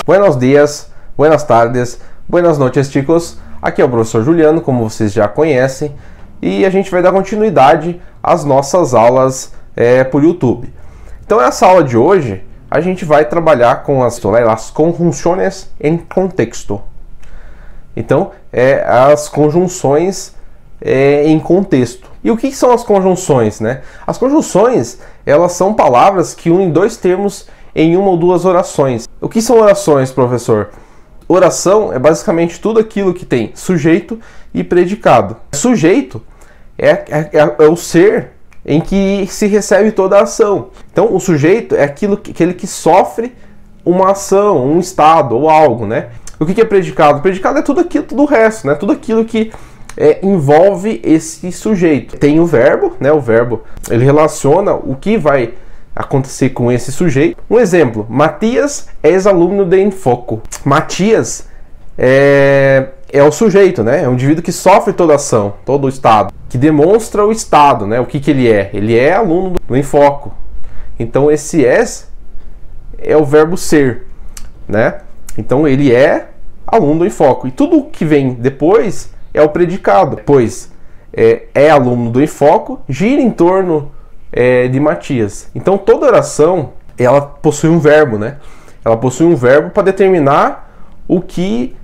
Buenos dias, buenas tardes, buenas noches, chicos. Aqui é o professor Juliano, como vocês já conhecem, e a gente vai dar continuidade às nossas aulas por YouTube. Então, nessa aula de hoje, a gente vai trabalhar com as conjunções em contexto. Então, as conjunções em contexto. E o que são as conjunções, né? As conjunções, elas são palavras que unem dois termos em uma ou duas orações. O que são orações, professor? Oração é basicamente tudo aquilo que tem sujeito e predicado. Sujeito é o ser em que se recebe toda a ação. Então, o sujeito é aquele que sofre uma ação, um estado ou algo, né? O que é predicado? Predicado é tudo aquilo, tudo o resto, né? Tudo aquilo que envolve esse sujeito. Tem o verbo, né? O verbo, ele relaciona o que vai acontecer com esse sujeito. Um exemplo: Matias é ex-aluno de Enfoco. Matias é o sujeito, né? É um indivíduo que sofre toda a ação, todo o estado, que demonstra o estado, né? O que ele é? Ele é aluno do Enfoco. Então esse é o verbo ser, né? Então ele é aluno do Enfoco. E tudo que vem depois é o predicado. Pois é aluno do Enfoco, gira em torno de Matias. Então toda oração, ela possui um verbo, né? Ela possui um verbo para determinar o que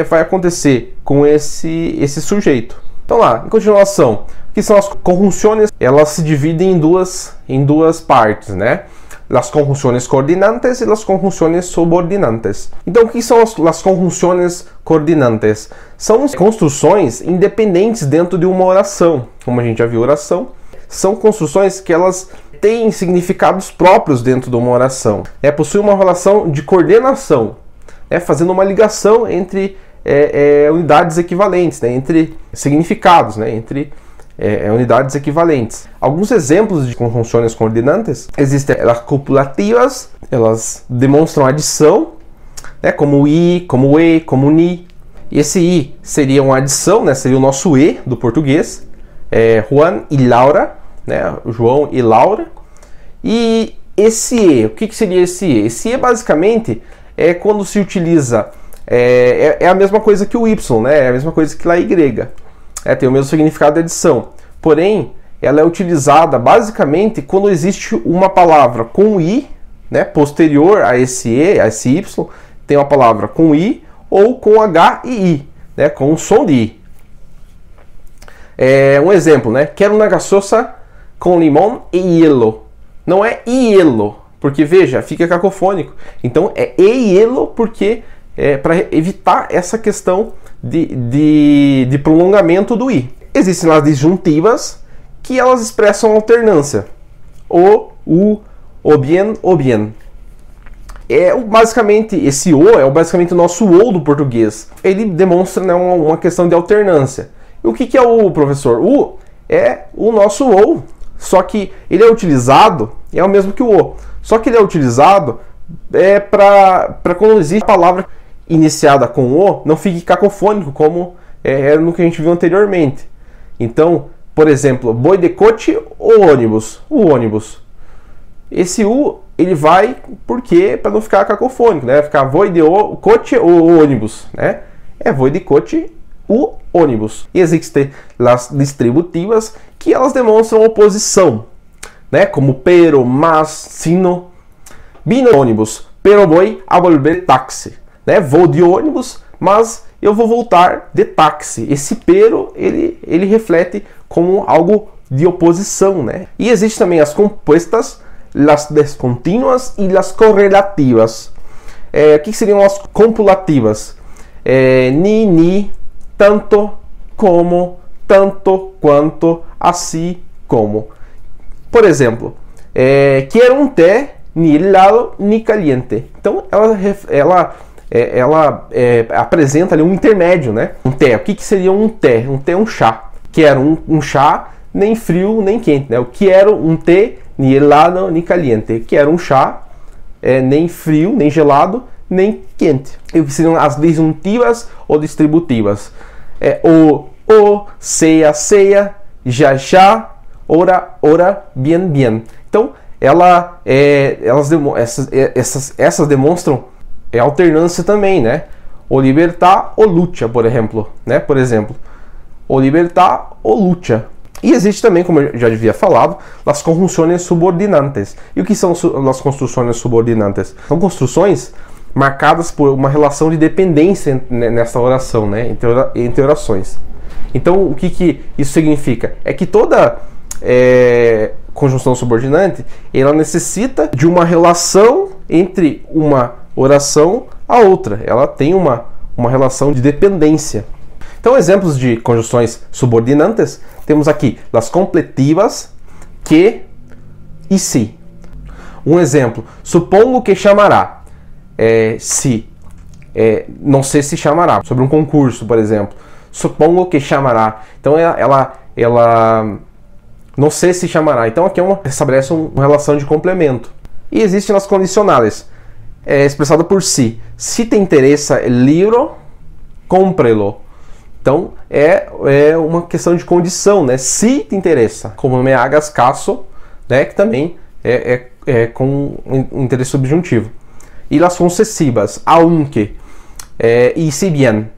vai acontecer com esse sujeito. Então lá, em continuação, o que são as conjunções? Elas se dividem em duas partes, né? Las conjunciones coordinantes e las conjunciones subordinantes. Então, o que são as conjunciones coordinantes? São construções independentes dentro de uma oração. Como a gente já viu, oração são construções que elas têm significados próprios dentro de uma oração. Possui uma relação de coordenação, fazendo uma ligação entre unidades equivalentes, né? Entre significados, né? Entre unidades equivalentes. Alguns exemplos de conjunções coordinantes existem as copulativas, elas demonstram adição, né? Como i, como e, como ni. E esse i seria uma adição, né? Seria o nosso e do português. Juan e Laura, né? João e Laura. E esse e, o que seria esse e? Esse e basicamente é quando se utiliza, é a mesma coisa que o y, né? É a mesma coisa que a y. Tem o mesmo significado de adição. Porém, ela é utilizada basicamente quando existe uma palavra com i, né, posterior a esse e, a esse y, tem uma palavra com i ou com h e i, né, com o som de i. Um exemplo, né? Quero uma gasosa com limão e hielo. Não é hielo, porque veja, fica cacofônico. Então é e hielo porque para evitar essa questão de prolongamento do i. Existem as disjuntivas que elas expressam alternância. O bien, o bien. Basicamente, esse o é basicamente o nosso ou do português. Ele demonstra, né, uma questão de alternância. E o que é o, professor? O é o nosso ou, só que ele é utilizado, é o mesmo que o o, só que ele é utilizado para quando existe a palavra iniciada com o, não fique cacofônico, como era no que a gente viu anteriormente. Então, por exemplo, voy de coche ou ônibus? O ônibus. Esse u, ele vai, porque para não ficar cacofônico, né? Ficar voy de coche ou ônibus, né? Voy de coche o ônibus. E existem as distributivas que elas demonstram oposição, né? Como pero, mas, sino. Vino ônibus, pero voy a volver táxi. Né? Vou de ônibus, mas eu vou voltar de táxi. Esse pero, ele reflete como algo de oposição, né? E existe também as compostas, as descontínuas e as correlativas. O que seriam as copulativas? Ni, tanto, como, tanto, quanto, assim, como. Por exemplo, quero um té, ni helado, ni caliente. Então, ela apresenta ali um intermédio, né? Um té. O que seria um té? Um té é um chá. Quero um chá, nem frio, nem quente, né? Eu quero um té, ni helado, ni caliente. Quero um chá, nem frio, nem gelado, nem quente. E o que seriam as disjuntivas ou distributivas? O, seia, seia, já, já, ora, bien, bien. Então, essas demonstram é alternância também, né? O libertar, o lucha, por exemplo, né? Por exemplo, o libertar, o lucha. E existe também, como eu já havia falado, as conjunções subordinantes. E o que são as construções subordinantes? São construções marcadas por uma relação de dependência nessa oração, né? Entre orações. Então, o que isso significa? É que toda conjunção subordinante, ela necessita de uma relação entre uma oração a outra. Ela tem uma relação de dependência. Então, exemplos de conjunções subordinantes, temos aqui as completivas, que e se. Um exemplo, supongo que chamará. Se. Não sei se chamará. Sobre um concurso, por exemplo. Supongo que chamará. Então, ela não sei se chamará. Então, aqui estabelece uma relação de complemento. E existem as condicionais. Expressado por si. Se te interessa el libro, cómprelo. Então, é uma questão de condição, né? Se te interessa, como me hagas caso, né? Que também é com um interesse subjuntivo. E as concessivas, aunque, e si bien.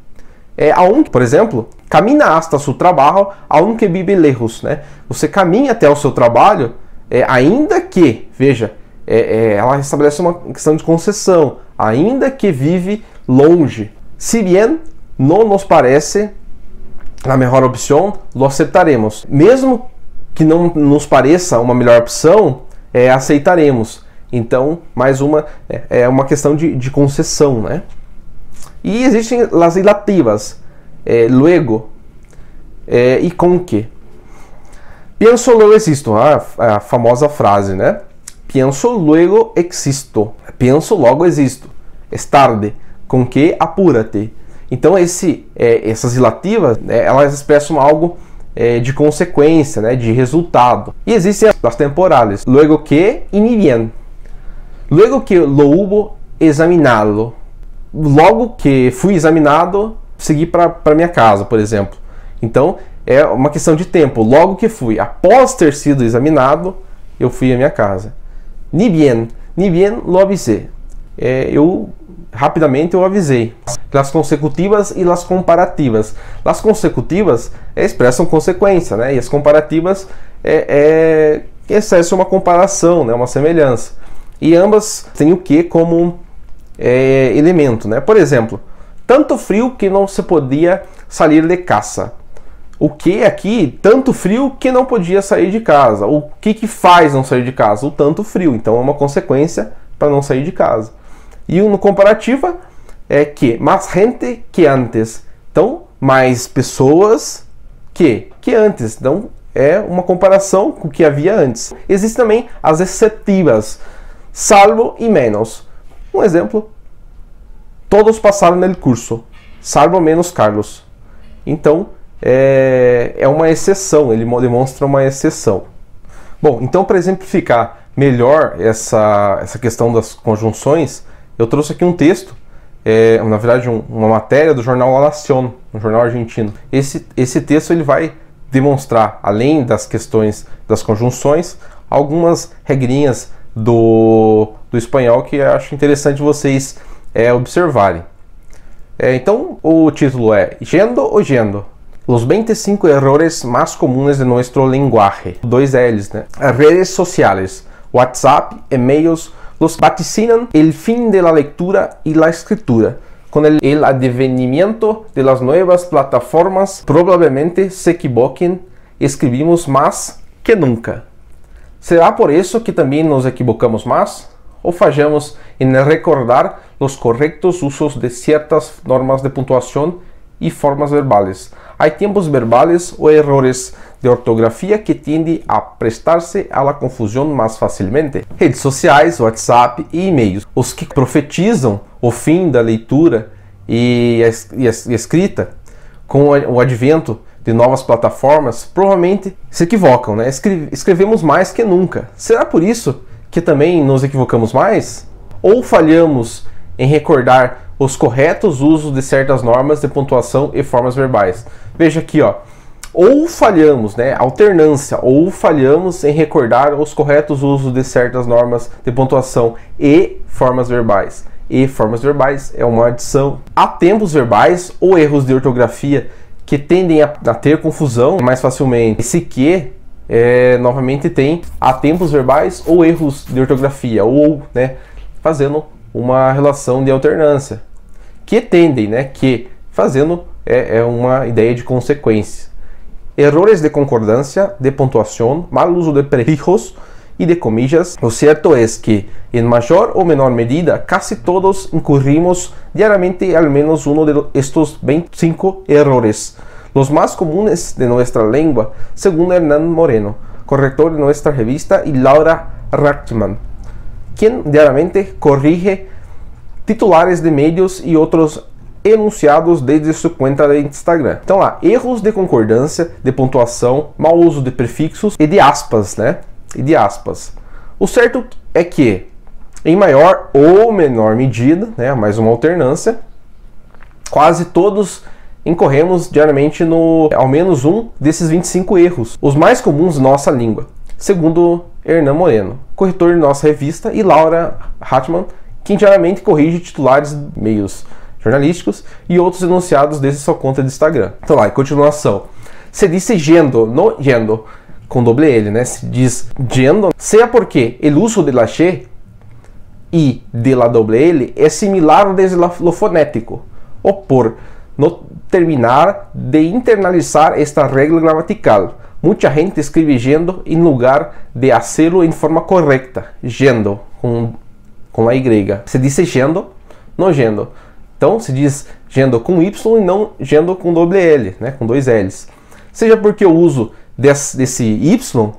Aunque, por exemplo, camina hasta su trabajo, aunque vive lejos, né? Você caminha até o seu trabalho, ainda que, veja, ela estabelece uma questão de concessão, ainda que vive longe. Si bien não nos parece a melhor opção, lo aceptaremos. Mesmo que não nos pareça uma melhor opção, aceitaremos. Então, mais uma questão de concessão, né? E existem as ilativas, luego e con que. Pienso, luego existo, a famosa frase, né? Pienso, luego existo. Penso, logo existo. Es tarde. Com que, apúrate. Então, essas ilativas, elas expressam algo de consequência, né, de resultado. E existem as temporales. Luego que y ni bien. Luego que lo hubo examinado. Logo que fui examinado, segui para minha casa, por exemplo. Então, é uma questão de tempo. Logo que fui, após ter sido examinado, eu fui à minha casa. Ni bien lo avisé. Rapidamente eu avisei. As consecutivas e as comparativas. As consecutivas expressam consequência, né? E as comparativas expressam uma comparação, né? Uma semelhança. E ambas têm o que como elemento, né? Por exemplo, tanto frio que não se podia sair de casa. O que aqui? Tanto frio que não podia sair de casa. O que faz não sair de casa? O tanto frio. Então é uma consequência para não sair de casa. E no comparativa é que mais gente que antes. Então, mais pessoas que antes. Então, é uma comparação com o que havia antes. Existem também as excetivas, salvo e menos. Um exemplo, todos passaram no curso, salvo menos Carlos. Então, é uma exceção, ele demonstra uma exceção. Bom, então para exemplificar melhor essa questão das conjunções, eu trouxe aqui um texto, na verdade uma matéria do jornal La Nación, um jornal argentino. Esse texto ele vai demonstrar, além das questões das conjunções, algumas regrinhas do espanhol que eu acho interessante vocês observarem. Então o título é Yendo ou Yendo? Los 25 errores más comunes de nuestro lenguaje. 2 L's, né? Redes sociales, WhatsApp, e-mails, los vaticinan el fin de la lectura y la escritura. Con el advenimiento de las nuevas plataformas, probablemente se equivoquen, escribimos más que nunca. Será por isso que também nos equivocamos mais? Ou fallamos em recordar os corretos usos de certas normas de pontuação e formas verbales? Há tempos verbales ou errores de ortografia que tendem a prestar-se à confusão mais facilmente. Redes sociais, WhatsApp e e-mails. Os que profetizam o fim da leitura e escrita com o advento de novas plataformas, provavelmente se equivocam, né? Escrevemos mais que nunca. Será por isso que também nos equivocamos mais? Ou falhamos em recordar os corretos usos de certas normas de pontuação e formas verbais? Veja aqui, ó. Ou falhamos, né? Alternância. Ou falhamos em recordar os corretos usos de certas normas de pontuação e formas verbais. e formas verbais, é uma adição. Há tempos verbais ou erros de ortografia que tendem a ter confusão mais facilmente. Esse que, novamente, tem há tempos verbais ou erros de ortografia, ou, né, fazendo uma relação de alternância. Que tendem, né, que, fazendo, uma ideia de consequência. Errores de concordância, de pontuação, mal uso de prefijos e de comillas. O cierto es que, en mayor o menor medida, casi todos incurrimos diariamente al menos uno de estos 25 errores. Los más comunes de nuestra lengua, según Hernán Moreno, corrector de nuestra revista, y Laura Rachman, quien diariamente corrige titulares de medios y otros enunciados desde sua conta de Instagram. Então lá, erros de concordância, de pontuação, mau uso de prefixos e de aspas, né? E de aspas. O certo é que, em maior ou menor medida, né, mais uma alternância, quase todos incorremos diariamente no ao menos um desses 25 erros, os mais comuns de nossa língua, segundo Hernán Moreno, corretor de nossa revista, e Laura Rachman, que diariamente corrige titulares meios jornalísticos e outros enunciados desde sua conta de Instagram. Então lá, em continuação, se diz yendo, não yendo, com doble L, né? Se diz yendo, seja porque o uso de la che e de la doble L é similar desde lo fonético, ou por no terminar de internalizar esta regra gramatical. Muita gente escreve yendo em lugar de hacerlo em forma correta, yendo, com a Y. Se diz yendo, não yendo. Então se diz yendo com Y e não yendo com doble L, né, com dois L's. Seja porque o uso desse Y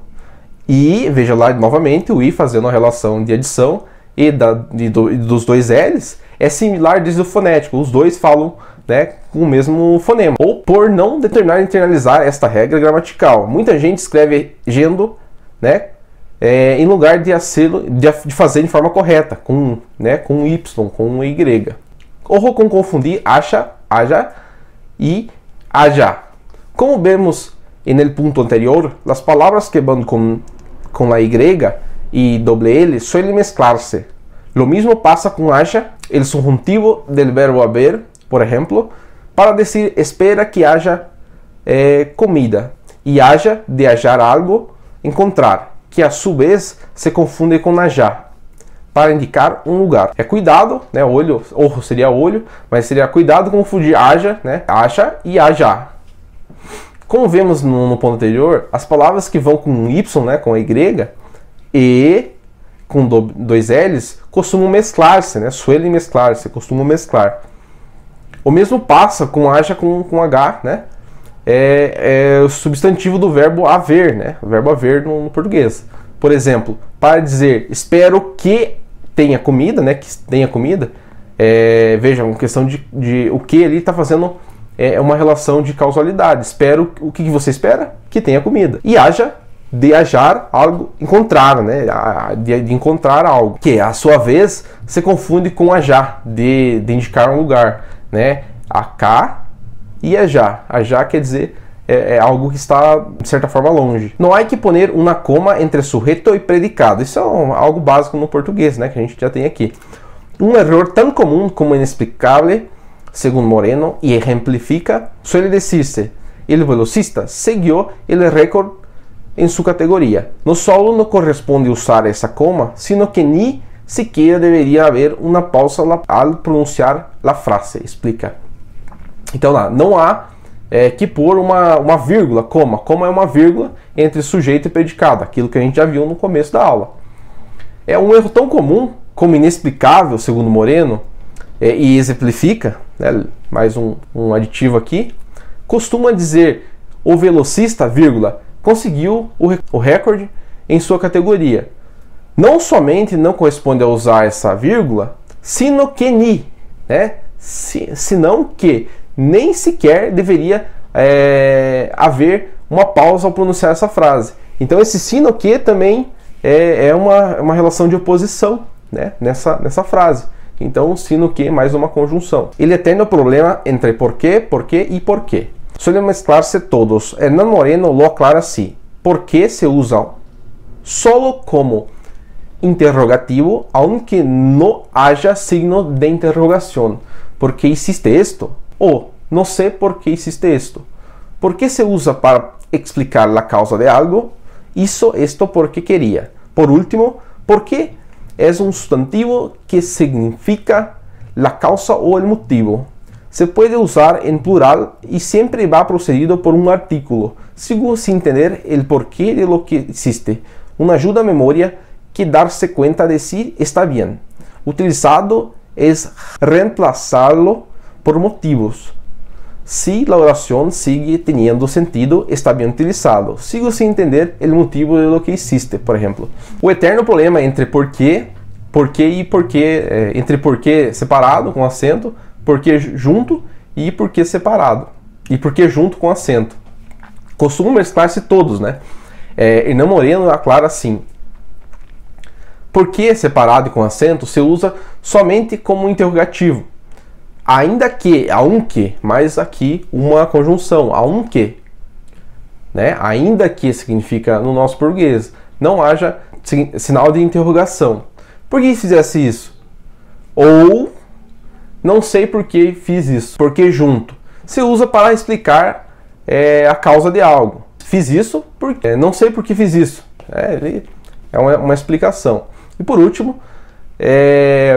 e, veja lá novamente, o I fazendo a relação de adição e dos dois L's é similar desde o fonético. Os dois falam, né, com o mesmo fonema. Ou por não determinar e internalizar esta regra gramatical. Muita gente escreve yendo, né, em lugar de fazer de forma correta, com Y, com Y. Ojo com confundir acha, haja e haja. Como vemos en el punto anterior, las palabras que van con la Y y doble L suelen mezclarse. Lo mismo pasa con haja, el subjuntivo del verbo haber, por ejemplo, para decir espera que haya comida, y haja de hallar algo, encontrar, que a su vez se confunde con hallar, para indicar um lugar. É cuidado, né? Olho, ou seria olho, mas seria cuidado confundir haja, né? Acha e haja. Como vemos no ponto anterior, as palavras que vão com Y, né? Com a Y, e com dois L's, costumam mesclar-se, né? Suelen mesclar-se, costumam mesclar. O mesmo passa com haja com H, né? É o substantivo do verbo haver, né? O verbo haver no português. Por exemplo, para dizer espero que tenha comida, né? Que tenha comida. Veja, uma questão de o que ele está fazendo é uma relação de causalidade. Espero, o que você espera? Que tenha comida. E haja de achar algo, encontrar, né? De encontrar algo. Que, a sua vez, se confunde com hajar, de indicar um lugar, né? Acá e hajar. Hajar quer dizer algo que está, de certa forma, longe. Não há que poner uma coma entre sujeito e predicado. Isso é algo básico no português, né? Que a gente já tem aqui. Um erro tão comum como inexplicável, segundo Moreno, e exemplifica, suele decirse, el velocista seguiu el récord em sua categoria. No solo não corresponde usar essa coma, sino que ni siquiera deveria haver uma pausa al pronunciar a frase, explica. Então lá, não há que pôr uma vírgula, coma. Coma é uma vírgula entre sujeito e predicado, aquilo que a gente já viu no começo da aula. É um erro tão comum como inexplicável, segundo Moreno, e exemplifica, né, mais um aditivo aqui, costuma dizer o velocista, vírgula, conseguiu o recorde em sua categoria. Não somente não corresponde a usar essa vírgula, sino que ni, né, senão que nem sequer deveria haver uma pausa ao pronunciar essa frase. Então esse sino que também é uma relação de oposição, né, nessa frase. Então sino que mais uma conjunção. Ele tem o problema entre porquê e porquê. Suelen mezclar-se todos. Hernán Moreno lo aclara assim. Porque se usam solo como interrogativo aunque no haya signo de interrogación. ¿Por qué hiciste esto? O no sé por qué hiciste esto. ¿Por qué se usa para explicar la causa de algo? Hizo esto porque quería. Por último, ¿por qué? Es un sustantivo que significa la causa o el motivo. Se puede usar en plural y siempre va precedido por un artículo. Sigo sin entender el porqué de lo que hiciste. Una ayuda a memoria que darse cuenta de si está bien. Utilizado es reemplazarlo por motivos. Si la oración sigue teniendo sentido, está bien utilizado. Sigo sin entender el motivo de lo que hiciste, por ejemplo. O eterno problema entre por qué e por qué, entre por qué separado com acento, por qué junto e por qué separado. E por qué junto com acento. Costumam mesclar-se todos, né? Hernan Moreno aclara assim: por que separado e com acento se usa somente como interrogativo. Ainda que, aunque, mas aqui uma conjunção, aunque, né? Ainda que significa no nosso português, não haja sinal de interrogação. Por que fizesse isso? Ou, não sei por que fiz isso, porque junto. Se usa para explicar a causa de algo. Fiz isso porque não sei por que fiz isso. É uma explicação. E por último,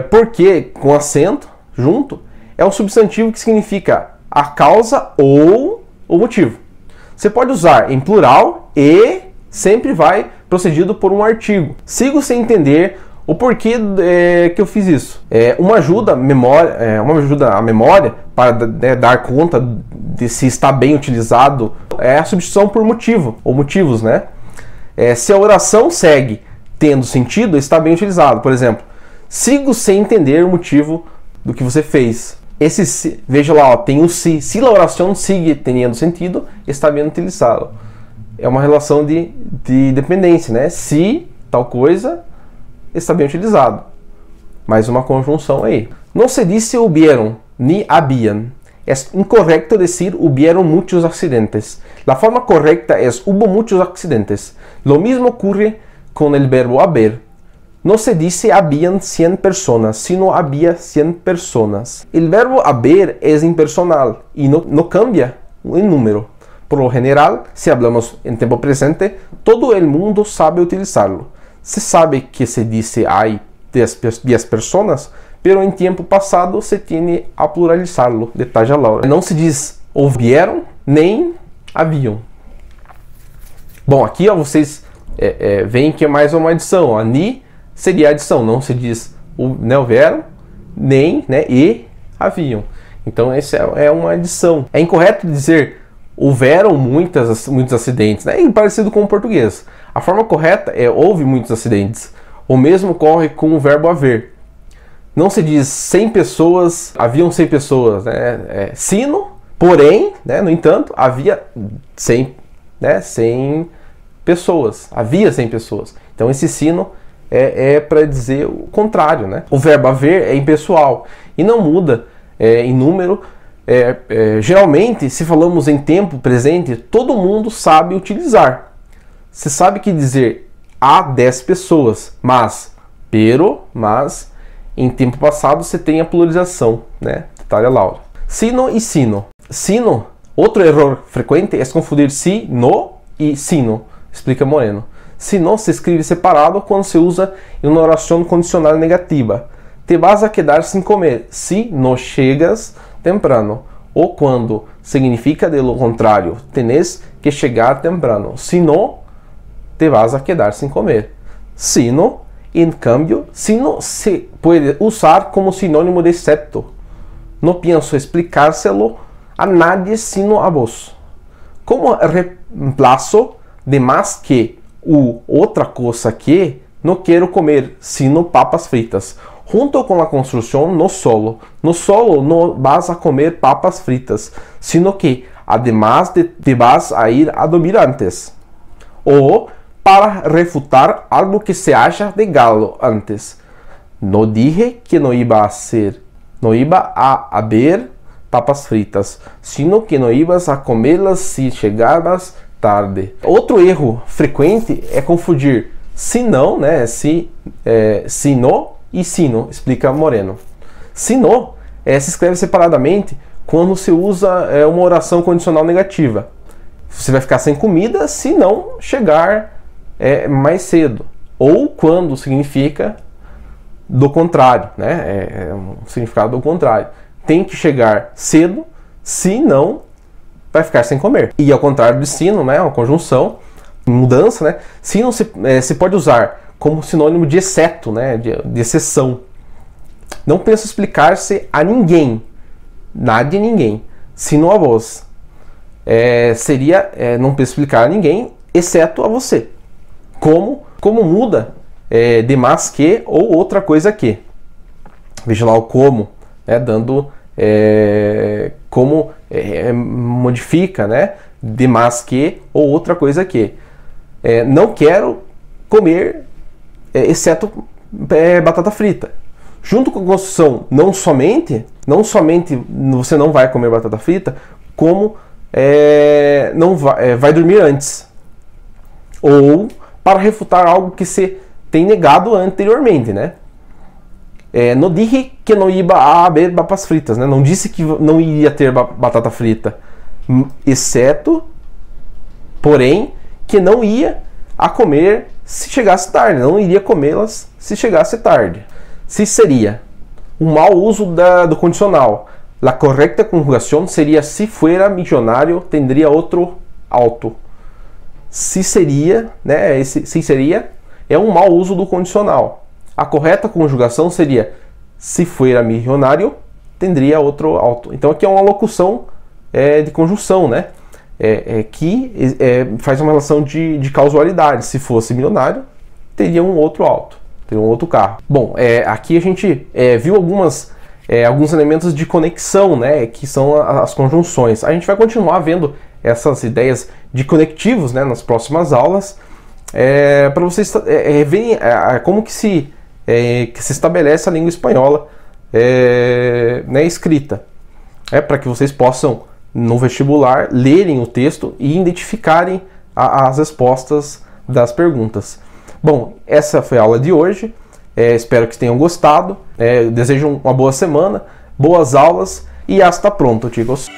porque com acento, junto, é um substantivo que significa a causa ou o motivo. Você pode usar em plural e sempre vai precedido por um artigo. Sigo sem entender o porquê que eu fiz isso. Uma ajuda à memória para dar conta de se está bem utilizado é a substituição por motivo ou motivos, né? Se a oração segue tendo sentido, está bem utilizado. Por exemplo, sigo sem entender o motivo do que você fez. Veja lá, ó, tem o si. Se a oração sigue tendo sentido, está bem utilizado. É uma relação de dependência, né? Se tal coisa está bem utilizado. Mais uma conjunção aí. No se dice hubieron ni habían. Es incorrecto decir hubieron muchos accidentes. La forma correcta es hubo muchos accidentes. Lo mismo ocurre con el verbo haber. No se dice habían 100 personas, sino había 100 personas. El verbo haber es impersonal y no cambia el número. Por lo general, si hablamos en tiempo presente, todo el mundo sabe utilizarlo. Se sabe que se dice hay 10 personas, pero en tiempo passado se tiene a pluralizarlo, detalla Laura. Não se diz houveram nem haviam. Bom, aqui ó, vocês veem que é mais uma adição. Ó. Ni seria adição, não se diz houveram nem e haviam. Então essa é uma adição. É incorreto dizer houveram muitos acidentes, né? É parecido com o português. A forma correta é houve muitos acidentes. O mesmo ocorre com o verbo haver. Não se diz 100 pessoas, haviam 100 pessoas, né? Sino, porém, né? No entanto, havia 100 pessoas. Havia 100 pessoas. Então esse sino é para dizer o contrário, né? O verbo haver é impessoal e não muda em número. Geralmente, se falamos em tempo presente, todo mundo sabe utilizar. Você sabe que dizer há 10 pessoas, mas em tempo passado você tem a pluralização, né? Detalha Laura. Sino e sino. Sino, outro erro frequente é confundir sino e sino, explica Moreno. Sino se escreve separado quando se usa em uma oração condicional negativa. Te vas a quedar sem comer si no chegas temprano. Ou quando significa de lo contrário, tenés que chegar temprano. Si no, te vas a quedar sem comer. Sino, en cambio, sino se puede usar como sinônimo de excepto. No pienso explicárselo a nadie sino a vos. Como reemplazo de más que u outra cosa que, no quiero comer sino papas fritas. Junto com a construção no solo no vas a comer papas fritas, sino que además te vas a ir a dormir antes. O para refutar algo que se haya de galo antes. No dije que no iba a haber papas fritas, sino que no ibas a comerlas si llegabas tarde. Outro erro frequente é confundir Se não, né, se no e sino, explica Moreno. Se no se escreve separadamente quando se usa uma oração condicional negativa. Você vai ficar sem comida se não chegar mais cedo. Ou quando significa do contrário, né? É um significado do contrário. Tem que chegar cedo, se não, vai ficar sem comer. E ao contrário de sino, né? Uma conjunção, mudança, né? Sino se pode usar como sinônimo de exceto, né? De exceção. Não penso explicar-se a ninguém, nada de ninguém, sino a vós. Seria não penso explicar a ninguém, exceto a você. Como muda de mais que ou outra coisa que. Veja lá o como, né, dando como modifica, né, de mais que ou outra coisa que. Não quero comer exceto batata frita. Junto com a construção não somente você não vai comer batata frita, como não vai dormir antes. Ou para refutar algo que se tem negado anteriormente, né? Não disse que não ia haver papas fritas, né? Não disse que não iria ter batata frita, exceto, porém, que não ia a comer se chegasse tarde, não iria comê-las se chegasse tarde. Se seria um mau uso do condicional, a correta conjugação seria se fuera milionário, tendria outro auto. Se seria, né? Se seria um mau uso do condicional. A correta conjugação seria se fuera milionário, tendria outro auto. Então aqui é uma locução de conjunção, né? Que faz uma relação de causalidade. Se fosse milionário, teria um outro auto, teria um outro carro. Bom, aqui a gente viu alguns elementos de conexão, né? Que são as conjunções. A gente vai continuar vendo essas ideias de conectivos, né, nas próximas aulas, para vocês verem como que se estabelece a língua espanhola né, escrita, para que vocês possam, no vestibular, lerem o texto e identificarem as respostas das perguntas. Bom, essa foi a aula de hoje, espero que tenham gostado, desejo uma boa semana, boas aulas e hasta pronto, chicos!